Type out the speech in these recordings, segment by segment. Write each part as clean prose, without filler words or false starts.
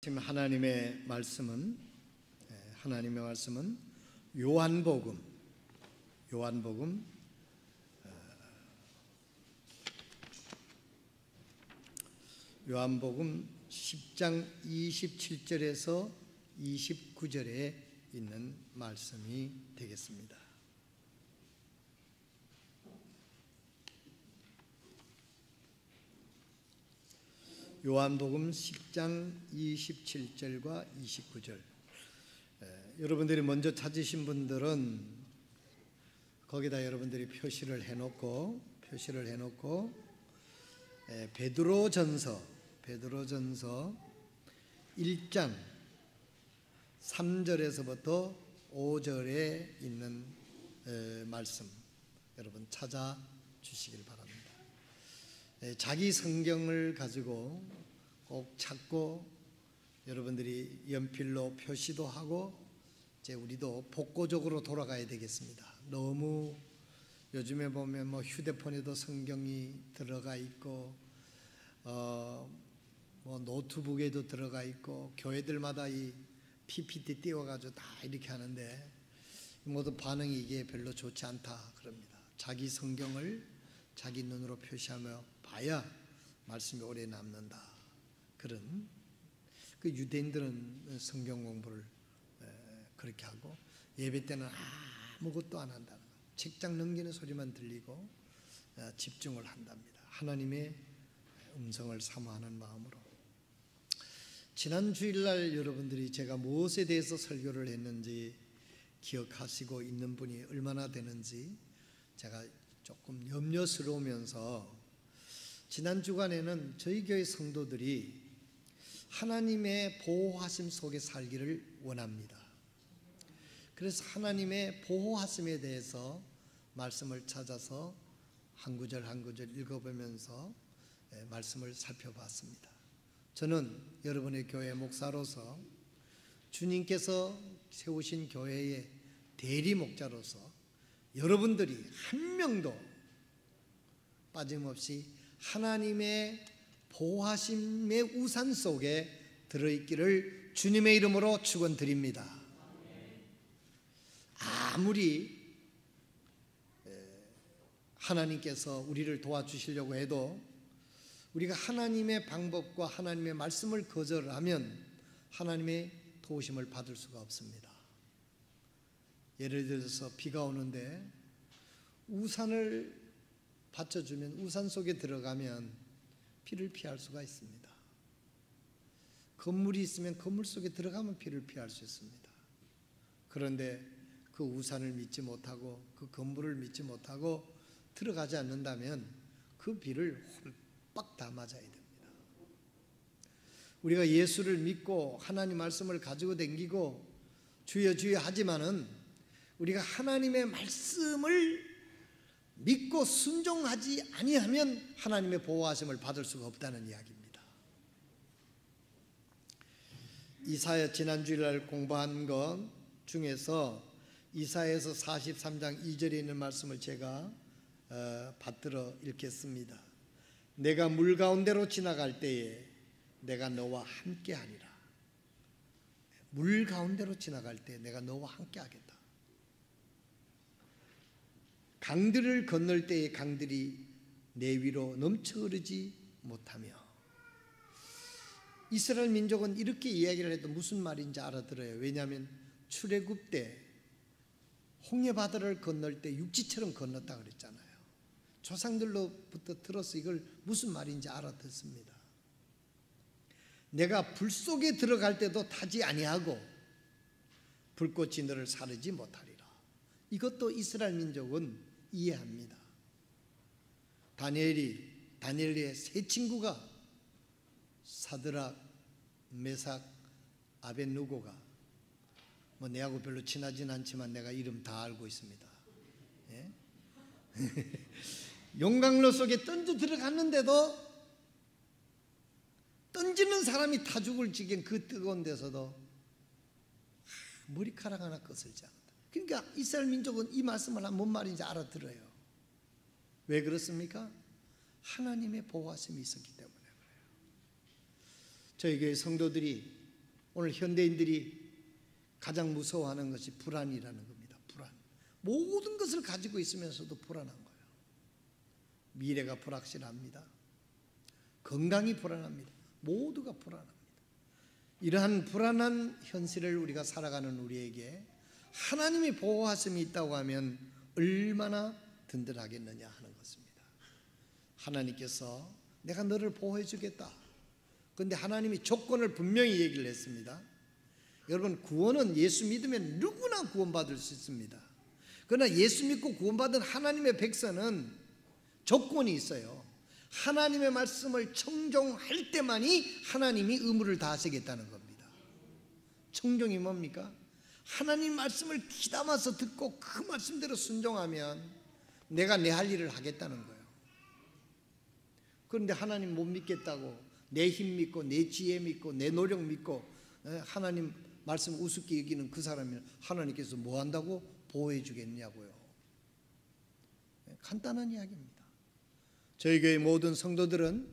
지금 하나님의 말씀은 요한복음 10장 27절에서 29절에 있는 말씀이 되겠습니다. 요한복음 10장 27절과 29절. 여러분들이 먼저 찾으신 분들은 거기다 여러분들이 표시를 해놓고 베드로전서 1장 3절에서부터 5절에 있는 말씀 여러분 찾아주시길 바랍니다. 자기 성경을 가지고 꼭 찾고 여러분들이 연필로 표시도 하고 이제 우리도 복고적으로 돌아가야 되겠습니다. 너무 요즘에 보면 휴대폰에도 성경이 들어가 있고 노트북에도 들어가 있고 교회들마다 이 PPT 띄워가지고 다 이렇게 하는데 모두 반응이 이게 별로 좋지 않다 그럽니다. 자기 성경을 자기 눈으로 표시하며 봐야 말씀이 오래 남는다. 그런 그 유대인들은 성경 공부를 그렇게 하고 예배 때는 아무것도 안 한다. 책장 넘기는 소리만 들리고 집중을 한답니다. 하나님의 음성을 사모하는 마음으로. 지난 주일날 여러분들이 제가 무엇에 대해서 설교를 했는지 기억하시고 있는 분이 얼마나 되는지 제가 조금 염려스러우면서 지난 주간에는 저희 교회 성도들이 하나님의 보호하심 속에 살기를 원합니다. 그래서 하나님의 보호하심에 대해서 말씀을 찾아서 한 구절 한 구절 읽어보면서 말씀을 살펴봤습니다. 저는 여러분의 교회 목사로서 주님께서 세우신 교회의 대리 목자로서 여러분들이 한 명도 빠짐없이 하나님의 보호하심의 우산 속에 들어있기를 주님의 이름으로 축원드립니다. 아무리 하나님께서 우리를 도와주시려고 해도 우리가 하나님의 방법과 하나님의 말씀을 거절하면 하나님의 도우심을 받을 수가 없습니다. 예를 들어서 비가 오는데 우산을 받쳐주면 우산 속에 들어가면 비를 피할 수가 있습니다. 건물이 있으면 건물 속에 들어가면 비를 피할 수 있습니다. 그런데 그 우산을 믿지 못하고 그 건물을 믿지 못하고 들어가지 않는다면 그 비를 홀빡 다 맞아야 됩니다. 우리가 예수를 믿고 하나님 말씀을 가지고 다니고 주여 주여 하지만은 우리가 하나님의 말씀을 믿고 순종하지 아니하면 하나님의 보호하심을 받을 수가 없다는 이야기입니다. 이사야 지난주일날 공부한 것 중에서 이사야에서 43장 2절에 있는 말씀을 제가 받들어 읽겠습니다. 내가 물 가운데로 지나갈 때에 내가 너와 함께하리라. 물 가운데로 지나갈 때 내가 너와 함께하겠다. 강들을 건널 때에 강들이 내 위로 넘쳐 흐르지 못하며. 이스라엘 민족은 이렇게 이야기를 해도 무슨 말인지 알아들어요. 왜냐하면 출애굽 때 홍해바다를 건널 때 육지처럼 건넜다 그랬잖아요. 조상들로부터 들어서 이걸 무슨 말인지 알아듣습니다. 내가 불 속에 들어갈 때도 타지 아니하고 불꽃이 너를 사르지 못하리라. 이것도 이스라엘 민족은 이해합니다. 다니엘의 세 친구가 사드락, 메삭, 아벳느고가 내하고 별로 친하진 않지만 내가 이름 다 알고 있습니다. 예? 용광로 속에 던져 들어갔는데도 던지는 사람이 다 죽을 지경 그 뜨거운 데서도 머리카락 하나 거슬지 않는다. 그러니까 이스라엘 민족은 이 말씀을 하면 뭔 말인지 알아들어요. 왜 그렇습니까? 하나님의 보호하심이 있었기 때문에 그래요. 저희 교회 성도들이 오늘 현대인들이 가장 무서워하는 것이 불안이라는 겁니다. 불안. 모든 것을 가지고 있으면서도 불안한 거예요. 미래가 불확실합니다. 건강이 불안합니다. 모두가 불안합니다. 이러한 불안한 현실을 우리가 살아가는 우리에게 하나님이 보호하심이 있다고 하면 얼마나 든든하겠느냐 하는 것입니다. 하나님께서 내가 너를 보호해 주겠다. 그런데 하나님이 조건을 분명히 얘기를 했습니다. 여러분, 구원은 예수 믿으면 누구나 구원받을 수 있습니다. 그러나 예수 믿고 구원받은 하나님의 백성은 조건이 있어요. 하나님의 말씀을 청종할 때만이 하나님이 의무를 다하시겠다는 겁니다. 청종이 뭡니까? 하나님 말씀을 귀담아서 듣고 그 말씀대로 순종하면 내가 내 할 일을 하겠다는 거예요. 그런데 하나님 못 믿겠다고 내 힘 믿고 내 지혜 믿고 내 노력 믿고 하나님 말씀 우습게 여기는 그 사람이 하나님께서 뭐 한다고 보호해 주겠냐고요. 간단한 이야기입니다. 저희 교회 모든 성도들은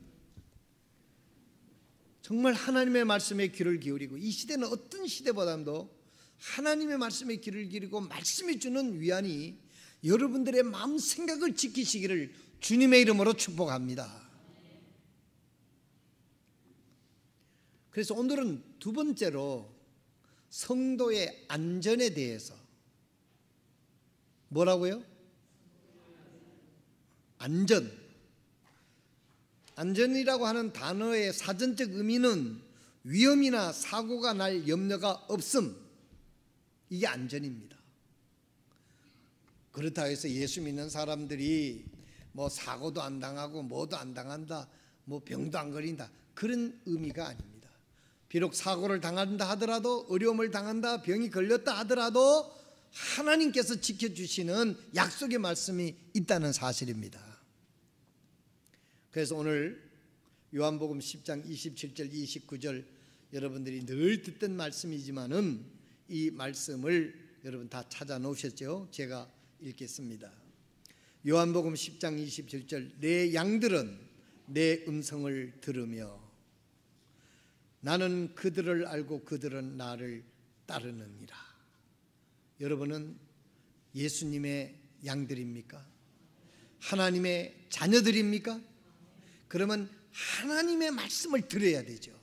정말 하나님의 말씀에 귀를 기울이고, 이 시대는 어떤 시대보다도 하나님의 말씀에 귀를 기울이고 말씀이 주는 위안이 여러분들의 마음 생각을 지키시기를 주님의 이름으로 축복합니다. 그래서 오늘은 두 번째로 성도의 안전에 대해서, 뭐라고요? 안전이라고 하는 단어의 사전적 의미는 위험이나 사고가 날 염려가 없음, 이게 안전입니다. 그렇다고 해서 예수 믿는 사람들이 뭐 사고도 안 당하고 뭐도 안 당한다, 뭐 병도 안 걸린다, 그런 의미가 아닙니다. 비록 사고를 당한다 하더라도, 어려움을 당한다, 병이 걸렸다 하더라도 하나님께서 지켜주시는 약속의 말씀이 있다는 사실입니다. 그래서 오늘 요한복음 10장 27절 29절 여러분들이 늘 듣던 말씀이지만은 이 말씀을 여러분 다 찾아 놓으셨죠? 제가 읽겠습니다. 요한복음 10장 27절, 내 양들은 내 음성을 들으며 나는 그들을 알고 그들은 나를 따르느니라. 여러분은 예수님의 양들입니까? 하나님의 자녀들입니까? 그러면 하나님의 말씀을 들어야 되죠.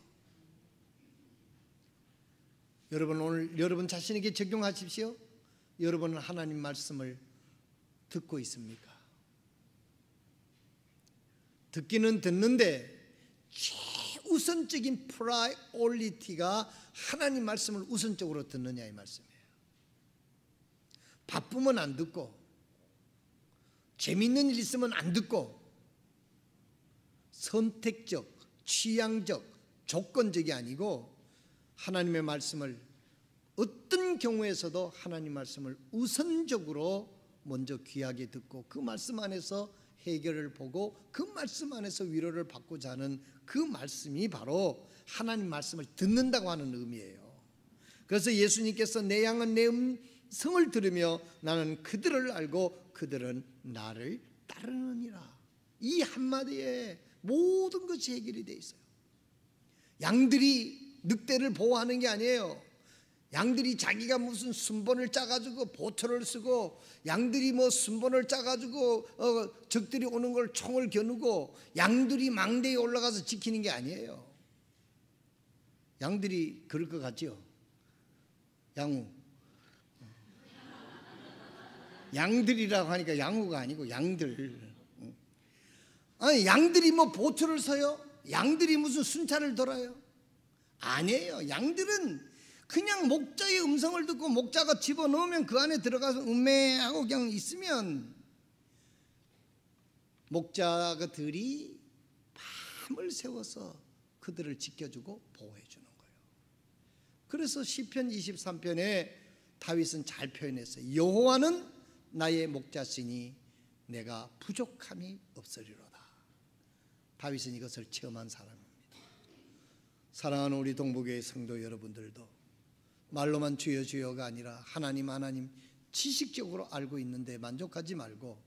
여러분, 오늘 여러분 자신에게 적용하십시오. 여러분은 하나님 말씀을 듣고 있습니까? 듣기는 듣는데 최우선적인 프라이오리티가 하나님 말씀을 우선적으로 듣느냐 이 말씀이에요. 바쁘면 안 듣고, 재밌는 일 있으면 안 듣고, 선택적, 취향적, 조건적이 아니고 하나님의 말씀을 어떤 경우에서도 하나님 말씀을 우선적으로 먼저 귀하게 듣고 그 말씀 안에서 해결을 보고 그 말씀 안에서 위로를 받고자 하는 그 말씀이 바로 하나님 말씀을 듣는다고 하는 의미예요. 그래서 예수님께서 내 양은 내 음성을 들으며 나는 그들을 알고 그들은 나를 따르느니라. 이 한마디에 모든 것이 해결이 되어 있어요. 양들이 늑대를 보호하는 게 아니에요. 양들이 자기가 무슨 순번을 짜가지고 보초를 쓰고, 양들이 뭐 순번을 짜가지고 적들이 오는 걸 총을 겨누고, 양들이 망대에 올라가서 지키는 게 아니에요. 양들이 그럴 것 같죠? 양우. 양들이라고 하니까 양우가 아니고 양들. 아니, 양들이 뭐 보초를 서요? 양들이 무슨 순찰을 돌아요? 아니에요. 양들은 그냥 목자의 음성을 듣고 목자가 집어넣으면 그 안에 들어가서 음매하고 그냥 있으면 목자들이 밤을 새워서 그들을 지켜주고 보호해 주는 거예요. 그래서 시편 23편에 다윗은 잘 표현했어요. 여호와는 나의 목자시니 내가 부족함이 없으리로다. 다윗은 이것을 체험한 사람입니다. 사랑하는 우리 동부교회 성도 여러분들도 말로만 주여 주여가 아니라 하나님 하나님 지식적으로 알고 있는데 만족하지 말고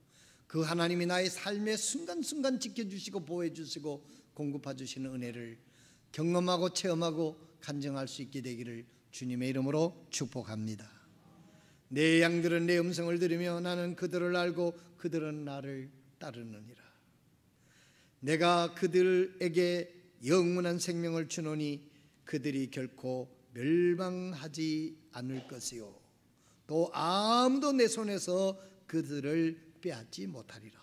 그 하나님이 나의 삶의 순간순간 지켜주시고 보호해 주시고 공급해 주시는 은혜를 경험하고 체험하고 간증할 수 있게 되기를 주님의 이름으로 축복합니다. 내 양들은 내 음성을 들으며 나는 그들을 알고 그들은 나를 따르느니라. 내가 그들에게 영원한 생명을 주노니 그들이 결코 멸망하지 않을 것이요 또 아무도 내 손에서 그들을 빼앗지 못하리라.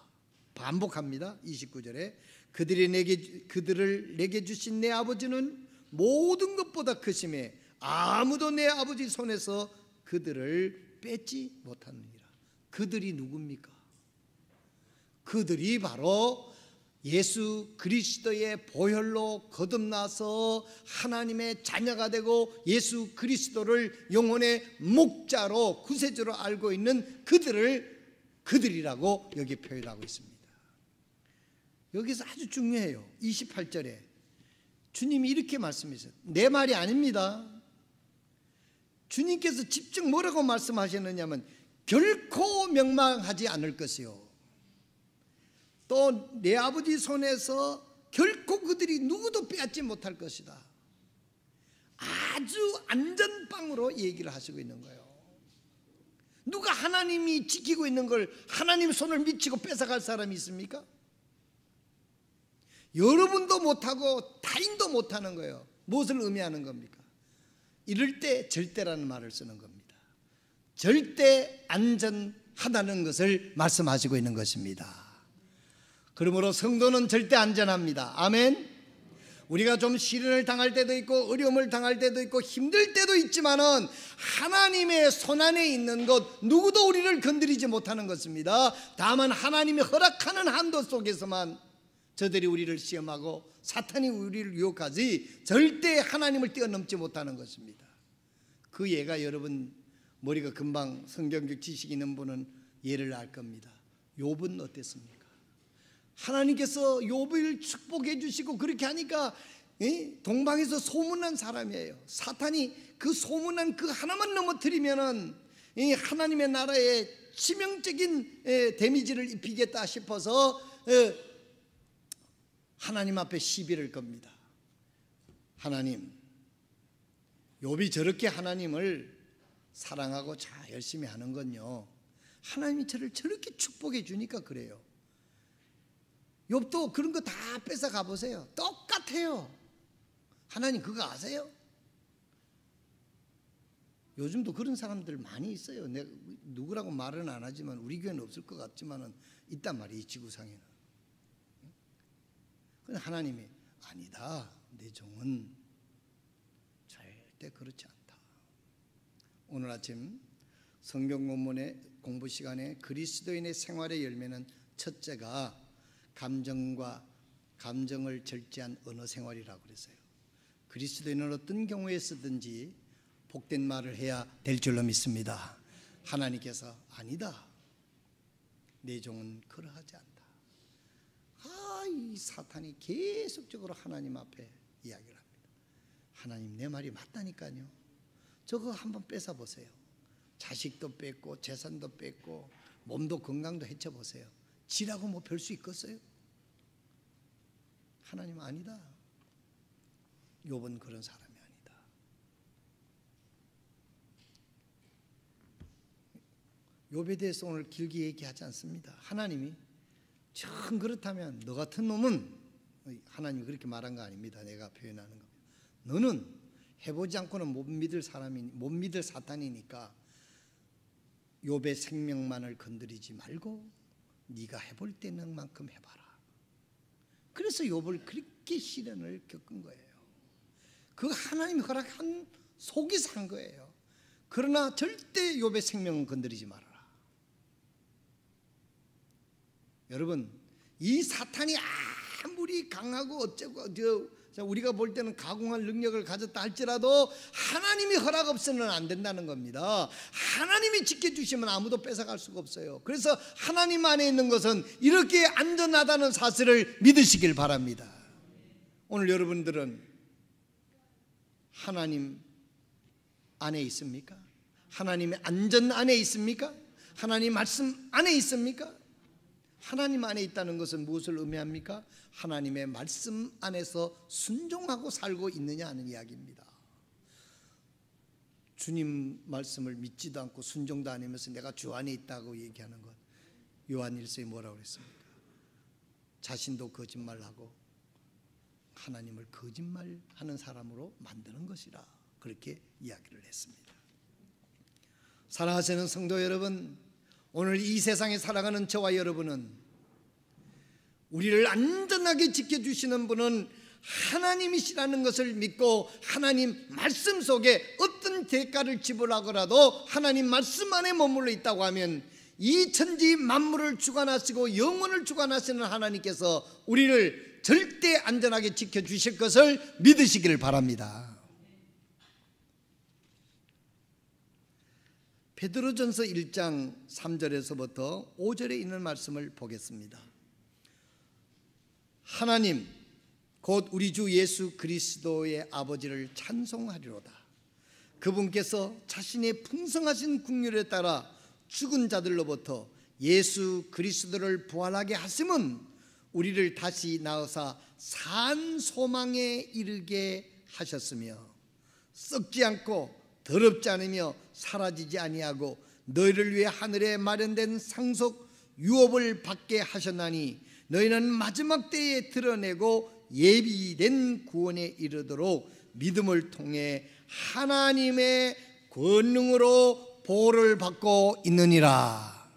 반복합니다. 29절에 그들을 내게 주신 내 아버지는 모든 것보다 크심에 아무도 내 아버지 손에서 그들을 뺏지 못하느니라. 그들이 누굽니까? 그들이 바로 예수 그리스도의 보혈로 거듭나서 하나님의 자녀가 되고 예수 그리스도를 영혼의 목자로 구세주로 알고 있는 그들이라고 여기 표현하고 있습니다. 여기서 아주 중요해요. 28절에 주님이 이렇게 말씀하셨어요. 내 말이 아닙니다. 주님께서 직접 뭐라고 말씀하셨느냐면 결코 멸망하지 않을 것이요 또 내 아버지 손에서 결코 그들이 누구도 빼앗지 못할 것이다. 아주 안전빵으로 얘기를 하시고 있는 거예요. 누가 하나님이 지키고 있는 걸 하나님 손을 미치고 뺏어갈 사람이 있습니까? 여러분도 못하고 타인도 못하는 거예요. 무엇을 의미하는 겁니까? 이럴 때 절대라는 말을 쓰는 겁니다. 절대 안전하다는 것을 말씀하시고 있는 것입니다. 그러므로 성도는 절대 안전합니다. 아멘. 우리가 좀 시련을 당할 때도 있고 어려움을 당할 때도 있고 힘들 때도 있지만은 하나님의 손안에 있는 것 누구도 우리를 건드리지 못하는 것입니다. 다만 하나님이 허락하는 한도 속에서만 저들이 우리를 시험하고 사탄이 우리를 유혹하지 절대 하나님을 뛰어넘지 못하는 것입니다. 그 예가 여러분 머리가 금방 성경적 지식이 있는 분은 예를 알 겁니다. 욥은 어땠습니까? 하나님께서 욥을 축복해 주시고 그렇게 하니까 동방에서 소문난 사람이에요. 사탄이 그 소문난 그 하나만 넘어뜨리면은 하나님의 나라에 치명적인 데미지를 입히겠다 싶어서 하나님 앞에 시비를 겁니다. 하나님, 욥이 저렇게 하나님을 사랑하고 자 열심히 하는 건요 하나님이 저를 저렇게 축복해 주니까 그래요. 욥도 그런 거 다 뺏어 가보세요. 똑같아요. 하나님 그거 아세요? 요즘도 그런 사람들 많이 있어요. 내가 누구라고 말은 안 하지만 우리 교회는 없을 것 같지만은 있단 말이에요. 이 지구상에는. 근데 하나님이 아니다. 내 종은 절대 그렇지 않다. 오늘 아침 성경 본문의 공부 시간에 그리스도인의 생활의 열매는 첫째가 감정을 절제한 언어 생활이라고 그랬어요. 그리스도인은 어떤 경우에 쓰든지 복된 말을 해야 될 줄로 믿습니다. 하나님께서 아니다. 내 종은 그러하지 않다. 이 사탄이 계속적으로 하나님 앞에 이야기를 합니다. 하나님 내 말이 맞다니까요. 저거 한번 뺏어 보세요. 자식도 뺏고 재산도 뺏고 몸도 건강도 해쳐 보세요. 지라고 뭐 별 수 있겠어요? 하나님 아니다. 욥은 그런 사람이 아니다. 욥에 대해서 오늘 길게 얘기하지 않습니다. 하나님이 참 그렇다면 너 같은 놈은 하나님이 그렇게 말한 거 아닙니다. 내가 표현하는 겁니다. 너는 해보지 않고는 못 믿을 사탄이니까 욥의 생명만을 건드리지 말고 네가 해볼 때는 만큼 해봐라. 그래서 욥을 그렇게 시련을 겪은 거예요. 그 하나님이 허락한 속이 산 거예요. 그러나 절대 욥의 생명은 건드리지 말아라. 여러분 이 사탄이 아무리 강하고 어쩌고 우리가 볼 때는 가공할 능력을 가졌다 할지라도 하나님이 허락 없으면 안 된다는 겁니다. 하나님이 지켜주시면 아무도 뺏어갈 수가 없어요. 그래서 하나님 안에 있는 것은 이렇게 안전하다는 사실을 믿으시길 바랍니다. 오늘 여러분들은 하나님 안에 있습니까? 하나님의 안전 안에 있습니까? 하나님 말씀 안에 있습니까? 하나님 안에 있다는 것은 무엇을 의미합니까? 하나님의 말씀 안에서 순종하고 살고 있느냐 하는 이야기입니다. 주님 말씀을 믿지도 않고 순종도 안 하면서 내가 주 안에 있다고 얘기하는 것, 요한일서에 뭐라고 그랬습니까? 자신도 거짓말하고 하나님을 거짓말하는 사람으로 만드는 것이라 그렇게 이야기를 했습니다. 사랑하시는 성도 여러분, 오늘 이 세상에 살아가는 저와 여러분은 우리를 안전하게 지켜주시는 분은 하나님이시라는 것을 믿고 하나님 말씀 속에 어떤 대가를 지불하더라도 하나님 말씀 안에 머물러 있다고 하면 이 천지 만물을 주관하시고 영원을 주관하시는 하나님께서 우리를 절대 안전하게 지켜주실 것을 믿으시기를 바랍니다. 베드로전서 1장 3절에서부터 5절에 있는 말씀을 보겠습니다. 하나님 곧 우리 주 예수 그리스도의 아버지를 찬송하리로다. 그분께서 자신의 풍성하신 긍휼에 따라 죽은 자들로부터 예수 그리스도를 부활하게 하심은 우리를 다시 낳으사 산 소망에 이르게 하셨으며 썩지 않고 더럽지 않으며 사라지지 아니하고 너희를 위해 하늘에 마련된 상속 유업을 받게 하셨나니 너희는 마지막 때에 드러내고 예비된 구원에 이르도록 믿음을 통해 하나님의 권능으로 보호를 받고 있느니라.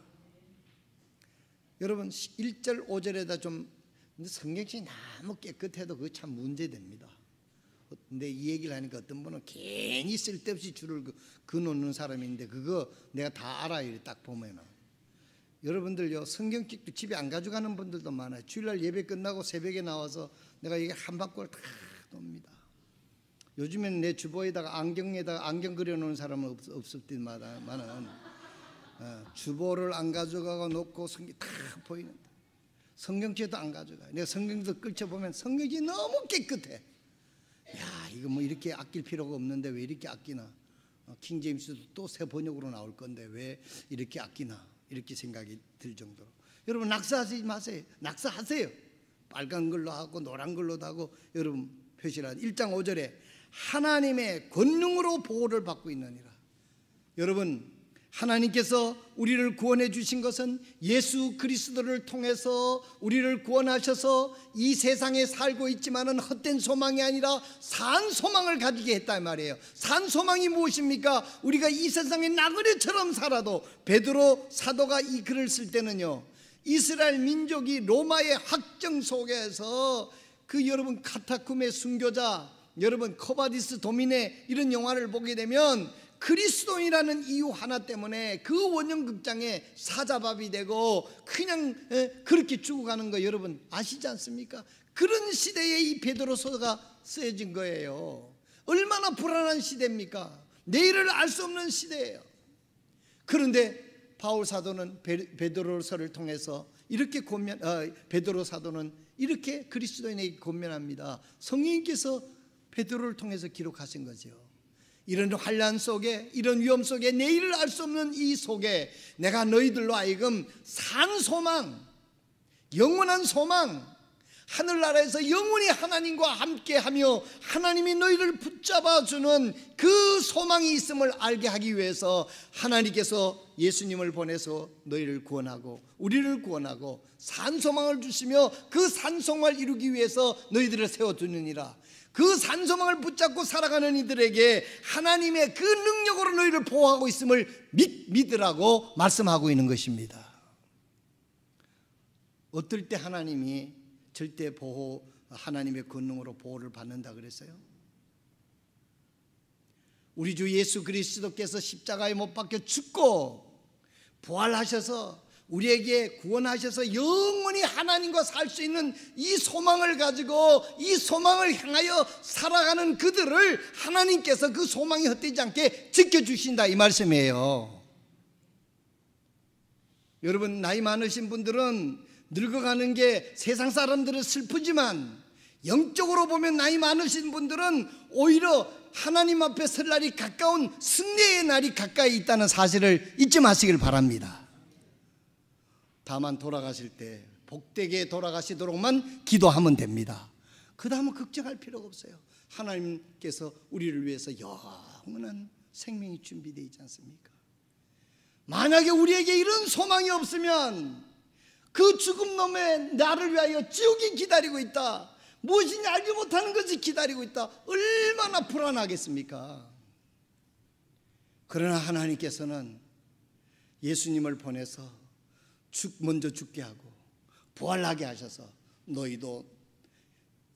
여러분 1절 5절에다 좀 성경책이 너무 깨끗해도 그거 참 문제됩니다. 근데 이 얘기를 하니까 어떤 분은 괜히 쓸데없이 줄을 그어놓는 사람인데 그거 내가 다 알아요. 딱 보면은 여러분들요 성경책도 집에 안 가져가는 분들도 많아요. 주일날 예배 끝나고 새벽에 나와서 내가 이게 한 바퀴를 다 돕니다. 요즘에는 내 주보에다가 안경에다가 안경 그려놓은 사람은 없을 때마다만은 주보를 안 가져가고 놓고 성경 다 보이는데 성경책도 안 가져가요. 내가 성경도 끌쳐보면 성경이 너무 깨끗해. 야 이거 뭐 이렇게 아낄 필요가 없는데 왜 이렇게 아끼나. 킹제임스도 또 새 번역으로 나올 건데 왜 이렇게 아끼나 이렇게 생각이 들 정도로. 여러분 낙서하지 마세요. 낙서하세요. 빨간 걸로 하고 노란 걸로도 하고 여러분 표시라. 1장 5절에 하나님의 권능으로 보호를 받고 있느니라. 여러분 하나님께서 우리를 구원해 주신 것은 예수 그리스도를 통해서 우리를 구원하셔서 이 세상에 살고 있지만은 헛된 소망이 아니라 산 소망을 가지게 했다 말이에요. 산 소망이 무엇입니까? 우리가 이 세상에 나그네처럼 살아도 베드로 사도가 이 글을 쓸 때는요 이스라엘 민족이 로마의 확정 속에서 그 여러분 카타쿰의 순교자 여러분 커바디스 도미네 이런 영화를 보게 되면 그리스도인이라는 이유 하나 때문에 그 원형극장에 사자밥이 되고 그냥 그렇게 죽어가는 거 여러분 아시지 않습니까? 그런 시대에 이 베드로서가 쓰여진 거예요. 얼마나 불안한 시대입니까? 내일을 알 수 없는 시대예요. 그런데 바울 사도는 베드로서를 통해서 이렇게 베드로 사도는 이렇게 그리스도인에게 권면합니다. 성령님께서 베드로를 통해서 기록하신 거죠. 이런 환난 속에 이런 위험 속에 내일을 알 수 없는 이 속에 내가 너희들로 하여금 산 소망 영원한 소망 하늘나라에서 영원히 하나님과 함께하며 하나님이 너희를 붙잡아주는 그 소망이 있음을 알게 하기 위해서 하나님께서 예수님을 보내서 너희를 구원하고 우리를 구원하고 산 소망을 주시며 그 산 소망을 이루기 위해서 너희들을 세워두느니라. 그 산소망을 붙잡고 살아가는 이들에게 하나님의 그 능력으로 너희를 보호하고 있음을 믿으라고 말씀하고 있는 것입니다. 어떨 때 하나님이 절대 보호 하나님의 권능으로 보호를 받는다 그랬어요? 우리 주 예수 그리스도께서 십자가에 못 박혀 죽고 부활하셔서 우리에게 구원하셔서 영원히 하나님과 살 수 있는 이 소망을 가지고 이 소망을 향하여 살아가는 그들을 하나님께서 그 소망이 헛되지 않게 지켜주신다 이 말씀이에요. 여러분 나이 많으신 분들은 늙어가는 게 세상 사람들은 슬프지만 영적으로 보면 나이 많으신 분들은 오히려 하나님 앞에 설 날이 가까운 승리의 날이 가까이 있다는 사실을 잊지 마시길 바랍니다. 다만 돌아가실 때 복되게 돌아가시도록만 기도하면 됩니다. 그 다음은 걱정할 필요가 없어요. 하나님께서 우리를 위해서 영원한 생명이 준비되어 있지 않습니까? 만약에 우리에게 이런 소망이 없으면 그 죽음 놈의 나를 위하여 지옥이 기다리고 있다, 무엇인지 알지 못하는 것이 기다리고 있다, 얼마나 불안하겠습니까? 그러나 하나님께서는 예수님을 보내서 먼저 죽게 하고 부활하게 하셔서 너희도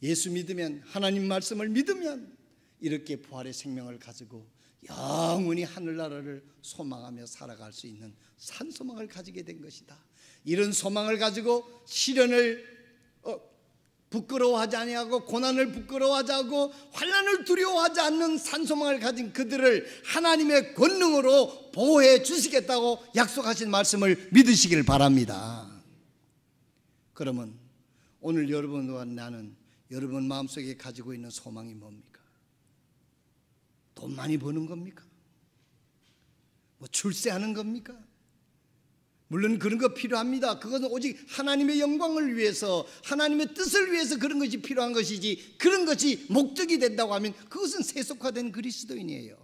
예수 믿으면, 하나님 말씀을 믿으면 이렇게 부활의 생명을 가지고 영원히 하늘나라를 소망하며 살아갈 수 있는 산소망을 가지게 된 것이다. 이런 소망을 가지고 시련을 부끄러워하지 아니하고 고난을 부끄러워하지 않고 환난을 두려워하지 않는 산소망을 가진 그들을 하나님의 권능으로 보호해 주시겠다고 약속하신 말씀을 믿으시길 바랍니다. 그러면 오늘 여러분과 나는 여러분 마음속에 가지고 있는 소망이 뭡니까? 돈 많이 버는 겁니까? 뭐 출세하는 겁니까? 물론 그런 거 필요합니다. 그것은 오직 하나님의 영광을 위해서, 하나님의 뜻을 위해서 그런 것이 필요한 것이지, 그런 것이 목적이 된다고 하면 그것은 세속화된 그리스도인이에요.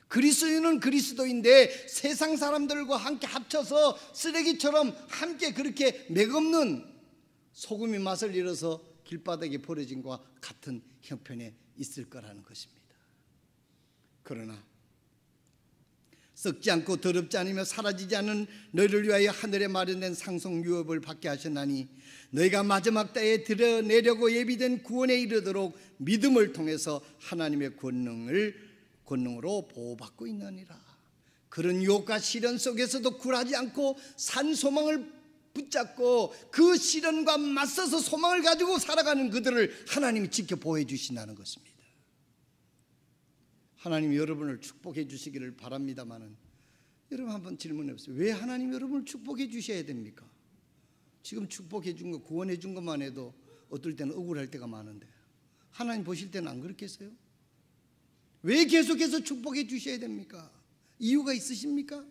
그리스도인은 그리스도인데 세상 사람들과 함께 합쳐서 쓰레기처럼 함께 그렇게 맥없는 소금이 맛을 잃어서 길바닥에 버려진 것과 같은 형편에 있을 거라는 것입니다. 그러나 썩지 않고 더럽지 않으며 사라지지 않은 너희를 위하여 하늘에 마련된 상속 유업을 받게 하셨나니 너희가 마지막 때에 드러내려고 예비된 구원에 이르도록 믿음을 통해서 하나님의 권능으로 보호받고 있느니라. 그런 유혹과 시련 속에서도 굴하지 않고 산 소망을 붙잡고 그 시련과 맞서서 소망을 가지고 살아가는 그들을 하나님이 지켜 보호해 주신다는 것입니다. 하나님이 여러분을 축복해 주시기를 바랍니다마는 여러분 한번 질문해 보세요. 왜 하나님이 여러분을 축복해 주셔야 됩니까? 지금 축복해 준 거, 구원해 준 것만 해도 어떨 때는 억울할 때가 많은데 하나님 보실 때는 안 그렇겠어요? 왜 계속해서 축복해 주셔야 됩니까? 이유가 있으십니까?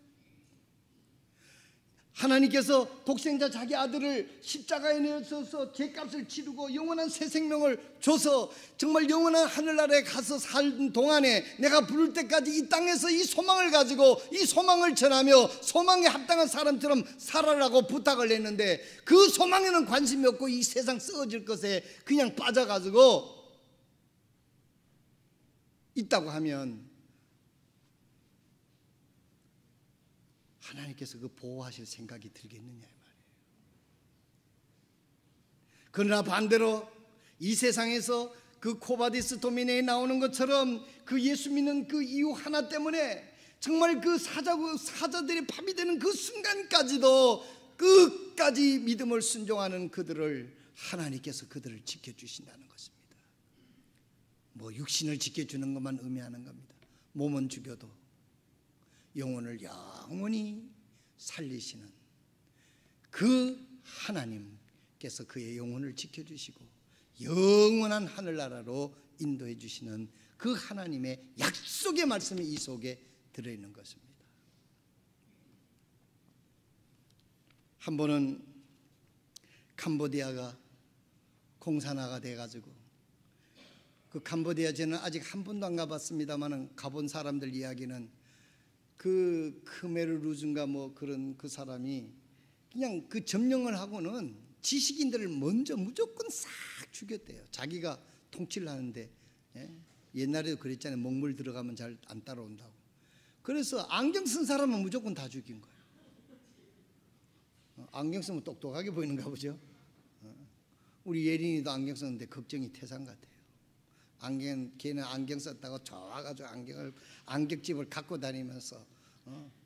하나님께서 독생자 자기 아들을 십자가에 내어서 죄값을 치르고 영원한 새 생명을 줘서 정말 영원한 하늘나라에 가서 살던 동안에 내가 부를 때까지 이 땅에서 이 소망을 가지고 이 소망을 전하며 소망에 합당한 사람처럼 살아라고 부탁을 했는데 그 소망에는 관심이 없고 이 세상 썩어질 것에 그냥 빠져가지고 있다고 하면 하나님께서 그 보호하실 생각이 들겠느냐 이 말이에요. 그러나 반대로 이 세상에서 그 코바디스 도미네에 나오는 것처럼 그 예수 믿는 그 이유 하나 때문에 정말 그 사자들이 밤이 되는 그 순간까지도 끝까지 믿음을 순종하는 그들을 하나님께서 그들을 지켜주신다는 것입니다. 뭐 육신을 지켜주는 것만 의미하는 겁니다. 몸은 죽여도 영혼을 영원히 살리시는 그 하나님께서 그의 영혼을 지켜주시고 영원한 하늘나라로 인도해 주시는 그 하나님의 약속의 말씀이 이 속에 들어있는 것입니다. 한 번은 캄보디아가 공산화가 돼가지고 그 캄보디아 저는 아직 한 번도 안 가봤습니다만 가본 사람들 이야기는 그 크메르 루즈인가 뭐 그런 그 사람이 그냥 그 점령을 하고는 지식인들을 먼저 무조건 싹 죽였대요. 자기가 통치를 하는데 옛날에도 그랬잖아요. 먹물 들어가면 잘 안 따라온다고. 그래서 안경 쓴 사람은 무조건 다 죽인 거예요. 안경 쓰면 똑똑하게 보이는가 보죠. 우리 예린이도 안경 썼는데 걱정이 태산 같아요. 걔는 안경 썼다고 좋아가지고 안경집을 갖고 다니면서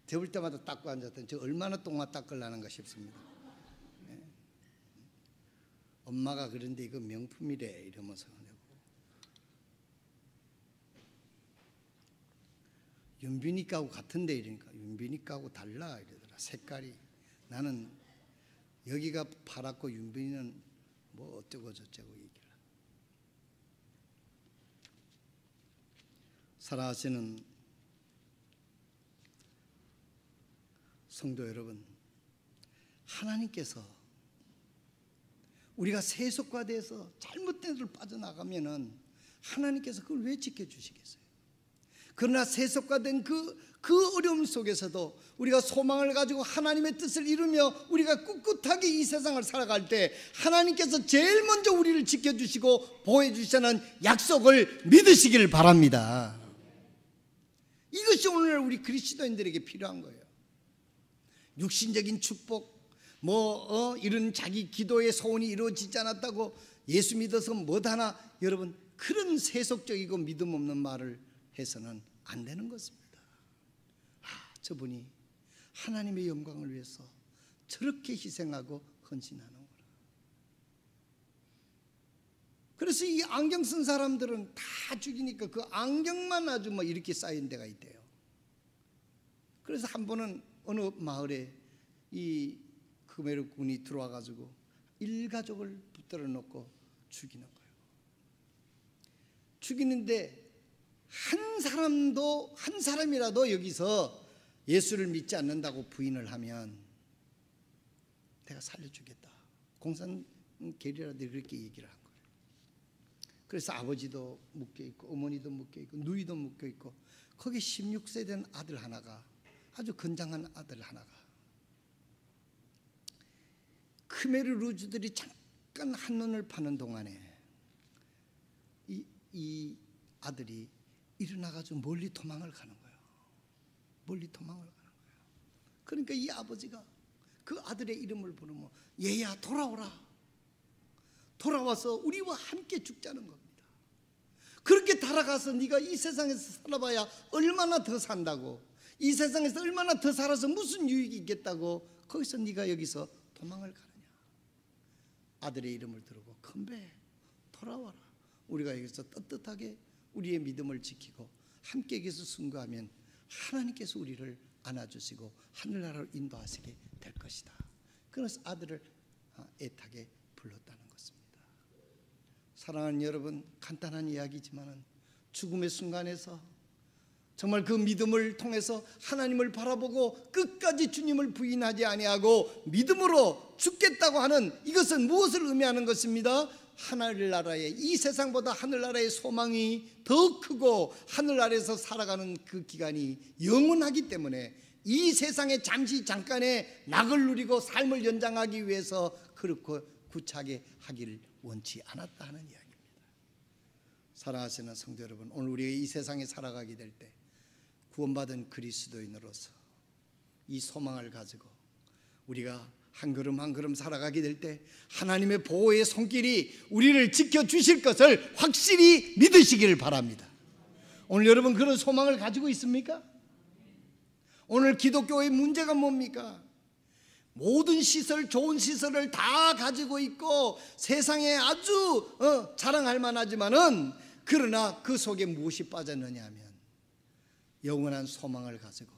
접을 때마다 닦고 앉았더니 저 얼마나 똥만 닦으려는가 싶습니다. 엄마가 그런데 이거 명품이래 이러면서 윤빈이 가구 같은데 이러니까 윤빈이 가구 달라 이러더라. 색깔이 나는 여기가 파랗고 윤빈이는 뭐 어쩌고 저쩌고 얘기를. 살아가시는 성도 여러분, 하나님께서 우리가 세속화돼서 잘못된 데로 빠져나가면은 하나님께서 그걸 왜 지켜주시겠어요? 그러나 세속화된 그 어려움 속에서도 우리가 소망을 가지고 하나님의 뜻을 이루며 우리가 꿋꿋하게 이 세상을 살아갈 때 하나님께서 제일 먼저 우리를 지켜주시고 보호해주시는 약속을 믿으시길 바랍니다. 이것이 오늘 우리 그리스도인들에게 필요한 거예요. 육신적인 축복, 이런 자기 기도의 소원이 이루어지지 않았다고 예수 믿어서 못하나, 여러분 그런 세속적이고 믿음 없는 말을 해서는 안 되는 것입니다. 저분이 하나님의 영광을 위해서 저렇게 희생하고 헌신하는구나. 그래서 이 안경 쓴 사람들은 다 죽이니까 그 안경만 아주 이렇게 쌓인 데가 있대요. 그래서 한 번은 어느 마을에 이 크메르 군이 들어와 가지고 일가족을 붙들어 놓고 죽이는 거예요. 죽이는데 한 사람이라도 여기서 예수를 믿지 않는다고 부인을 하면 내가 살려주겠다, 공산계리라도 그렇게 얘기를 한 거예요. 그래서 아버지도 묶여있고 어머니도 묶여있고 누이도 묶여있고 거기 16세 된 아들 하나가, 아주 건장한 아들 하나가, 크메르 루주들이 잠깐 한눈을 파는 동안에 이 아들이 일어나가지고 멀리 도망을 가는 거예요. 멀리 도망을 가는 거예요. 그러니까 이 아버지가 그 아들의 이름을 부르면 얘야 돌아오라, 돌아와서 우리와 함께 죽자는 겁니다. 그렇게 달아가서 네가 이 세상에서 살아봐야 얼마나 더 산다고, 이 세상에서 얼마나 더 살아서 무슨 유익이 있겠다고 거기서 네가 여기서 도망을 가느냐. 아들의 이름을 들고 건배 돌아와라, 우리가 여기서 떳떳하게 우리의 믿음을 지키고 함께 여기서 순교하면 하나님께서 우리를 안아주시고 하늘나라로 인도하시게 될 것이다. 그래서 아들을 애타게 불렀다는 것입니다. 사랑하는 여러분, 간단한 이야기지만 죽음의 순간에서 정말 그 믿음을 통해서 하나님을 바라보고 끝까지 주님을 부인하지 아니하고 믿음으로 죽겠다고 하는 이것은 무엇을 의미하는 것입니다? 하늘나라의, 이 세상보다 하늘나라의 소망이 더 크고 하늘나라에서 살아가는 그 기간이 영원하기 때문에 이 세상에 잠깐의 낙을 누리고 삶을 연장하기 위해서 그렇게 구차하게 하기를 원치 않았다 하는 이야기입니다. 사랑하시는 성도 여러분, 오늘 우리가 이 세상에 살아가게 될 때 구원받은 그리스도인으로서 이 소망을 가지고 우리가 한 걸음 한 걸음 살아가게 될 때 하나님의 보호의 손길이 우리를 지켜주실 것을 확실히 믿으시기를 바랍니다. 오늘 여러분 그런 소망을 가지고 있습니까? 오늘 기독교의 문제가 뭡니까? 모든 시설, 좋은 시설을 다 가지고 있고 세상에 아주 자랑할 만하지만은, 그러나 그 속에 무엇이 빠졌느냐 하면 영원한 소망을 가지고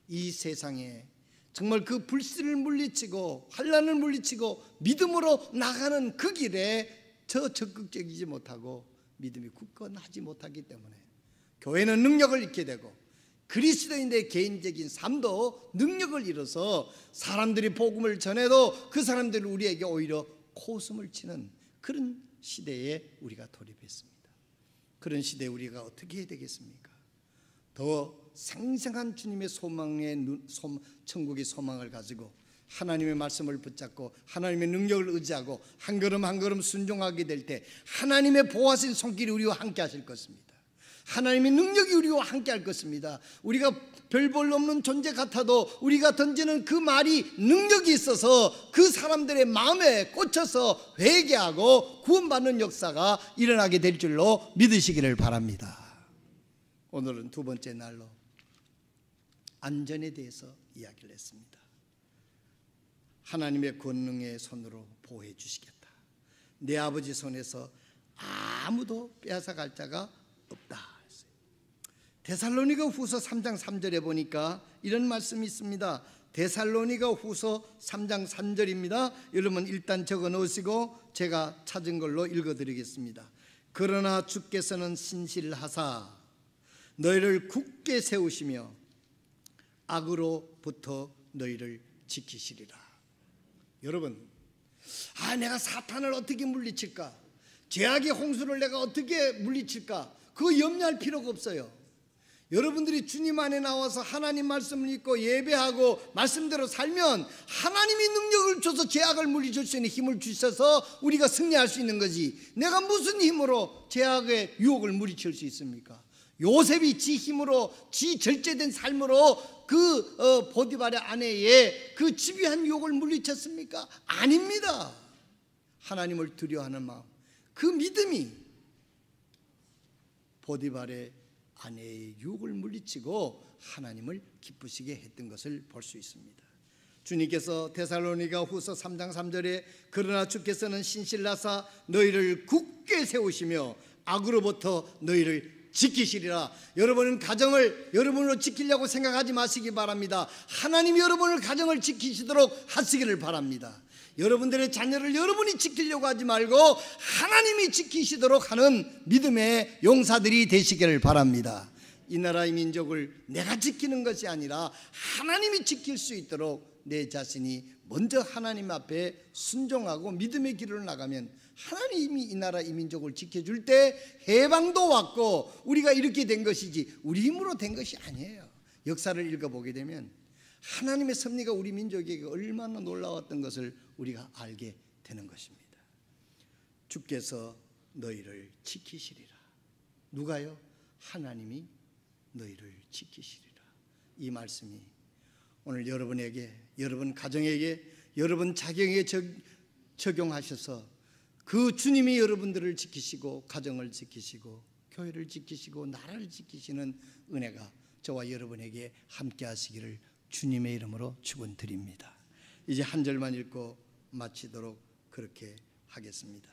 이 세상에 정말 그 불씨를 물리치고 환난을 물리치고 믿음으로 나가는 그 길에 적극적이지 못하고 믿음이 굳건하지 못하기 때문에 교회는 능력을 잃게 되고 그리스도인의 개인적인 삶도 능력을 잃어서 사람들이 복음을 전해도 그 사람들이 우리에게 오히려 코웃음을 치는 그런 시대에 우리가 돌입했습니다. 그런 시대에 우리가 어떻게 해야 되겠습니까? 더 생생한 주님의 소망의 천국의 소망을 가지고 하나님의 말씀을 붙잡고 하나님의 능력을 의지하고 한 걸음 한 걸음 순종하게 될 때 하나님의 보호하신 손길이 우리와 함께 하실 것입니다. 하나님의 능력이 우리와 함께 할 것입니다. 우리가 별 볼 없는 존재 같아도 우리가 던지는 그 말이 능력이 있어서 그 사람들의 마음에 꽂혀서 회개하고 구원받는 역사가 일어나게 될 줄로 믿으시기를 바랍니다. 오늘은 두 번째 날로 안전에 대해서 이야기를 했습니다. 하나님의 권능의 손으로 보호해 주시겠다. 내 아버지 손에서 아무도 빼앗아갈 자가 없다. 데살로니가 후서 3장 3절에 보니까 이런 말씀이 있습니다. 데살로니가 후서 3장 3절입니다. 여러분 일단 적어 놓으시고 제가 찾은 걸로 읽어드리겠습니다. 그러나 주께서는 신실하사 너희를 굳게 세우시며 악으로부터 너희를 지키시리라. 여러분, 내가 사탄을 어떻게 물리칠까? 죄악의 홍수를 내가 어떻게 물리칠까? 그거 염려할 필요가 없어요. 여러분들이 주님 안에 나와서 하나님 말씀을 읽고 예배하고 말씀대로 살면 하나님이 능력을 줘서 죄악을 물리칠 수 있는 힘을 주셔서 우리가 승리할 수 있는 거지, 내가 무슨 힘으로 죄악의 유혹을 물리칠 수 있습니까? 요셉이 지 힘으로, 지 절제된 삶으로 그 보디발의 아내의 그 집요한 유혹을 물리쳤습니까? 아닙니다. 하나님을 두려워하는 마음, 그 믿음이 보디발의 아내의 유혹을 물리치고 하나님을 기쁘시게 했던 것을 볼 수 있습니다. 주님께서 데살로니가 후서 3장 3절에 그러나 주께서는 신실하사 너희를 굳게 세우시며 악으로부터 너희를 지키시리라. 여러분은 가정을 여러분으로 지키려고 생각하지 마시기 바랍니다. 하나님이 여러분을 가정을 지키시도록 하시기를 바랍니다. 여러분들의 자녀를 여러분이 지키려고 하지 말고 하나님이 지키시도록 하는 믿음의 용사들이 되시기를 바랍니다. 이 나라의 민족을 내가 지키는 것이 아니라 하나님이 지킬 수 있도록 내 자신이 먼저 하나님 앞에 순종하고 믿음의 길을 나가면 하나님이 이 나라 이 민족을 지켜줄 때 해방도 왔고 우리가 이렇게 된 것이지 우리 힘으로 된 것이 아니에요. 역사를 읽어보게 되면 하나님의 섭리가 우리 민족에게 얼마나 놀라웠던 것을 우리가 알게 되는 것입니다. 주께서 너희를 지키시리라. 누가요? 하나님이 너희를 지키시리라. 이 말씀이 오늘 여러분에게, 여러분 가정에게, 여러분 자격에 적용하셔서 그 주님이 여러분들을 지키시고 가정을 지키시고 교회를 지키시고 나라를 지키시는 은혜가 저와 여러분에게 함께 하시기를 주님의 이름으로 축원드립니다. 이제 한 절만 읽고 마치도록 그렇게 하겠습니다.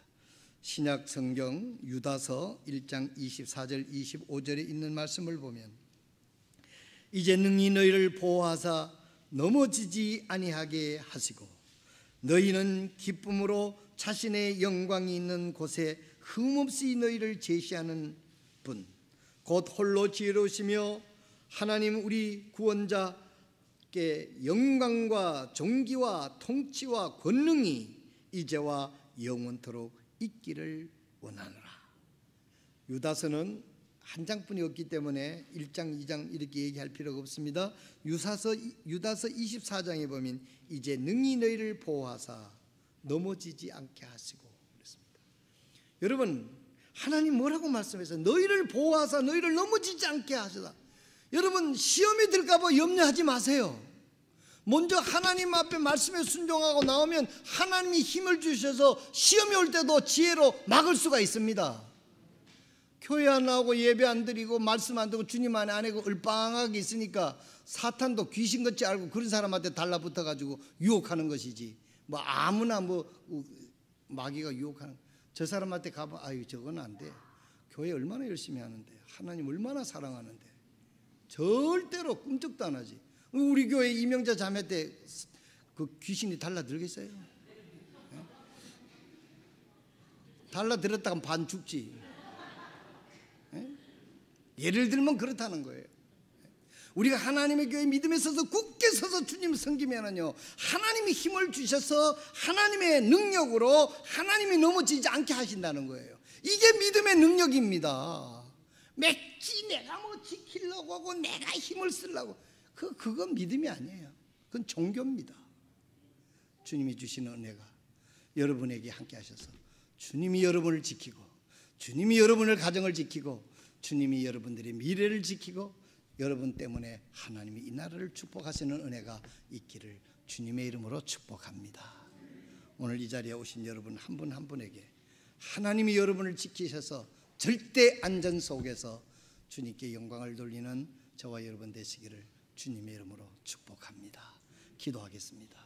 신약 성경 유다서 1장 24절 25절에 있는 말씀을 보면 이제 능히 너희를 보호하사 넘어지지 아니하게 하시고 너희는 기쁨으로 자신의 영광이 있는 곳에 흠없이 너희를 제시하는 분 곧 홀로 지혜로우시며 하나님 우리 구원자께 영광과 존귀와 통치와 권능이 이제와 영원토록 있기를 원하노라. 유다서는 한 장뿐이 없기 때문에 1장 2장 이렇게 얘기할 필요가 없습니다. 유다서 24장에 보면 이제 능히 너희를 보호하사 넘어지지 않게 하시고 그랬습니다. 여러분 하나님 뭐라고 말씀하셨어요? 너희를 보호하사 너희를 넘어지지 않게 하시다. 여러분 시험에 들까 봐 염려하지 마세요. 먼저 하나님 앞에 말씀에 순종하고 나오면 하나님이 힘을 주셔서 시험이 올 때도 지혜로 막을 수가 있습니다. 교회 안 나오고 예배 안 드리고 말씀 안 듣고 주님 안에 안 하고 을빵하게 있으니까 사탄도 귀신 같지 알고 그런 사람한테 달라붙어 가지고 유혹하는 것이지, 뭐 아무나 뭐 마귀가 유혹하는, 저 사람한테 가봐 아유 저건 안 돼, 교회 얼마나 열심히 하는데 하나님 얼마나 사랑하는데 절대로 꿈쩍도 안 하지. 우리 교회 이명자 자매 때 그 귀신이 달라들겠어요? 달라들었다가 반 죽지. 예를 들면 그렇다는 거예요. 우리가 하나님의 교회 믿음에 서서 굳게 서서 주님을 섬기면은요 하나님이 힘을 주셔서 하나님의 능력으로 하나님이 넘어지지 않게 하신다는 거예요. 이게 믿음의 능력입니다. 맺지 내가 뭐 지키려고 하고 내가 힘을 쓰려고 그건 믿음이 아니에요. 그건 종교입니다. 주님이 주시는 은혜가 여러분에게 함께 하셔서 주님이 여러분을 지키고 주님이 여러분의 가정을 지키고 주님이 여러분들의 미래를 지키고 여러분 때문에 하나님이 이 나라를 축복하시는 은혜가 있기를 주님의 이름으로 축복합니다. 오늘 이 자리에 오신 여러분 한 분 한 분에게 하나님이 여러분을 지키셔서 절대 안전 속에서 주님께 영광을 돌리는 저와 여러분 되시기를 주님의 이름으로 축복합니다. 기도하겠습니다.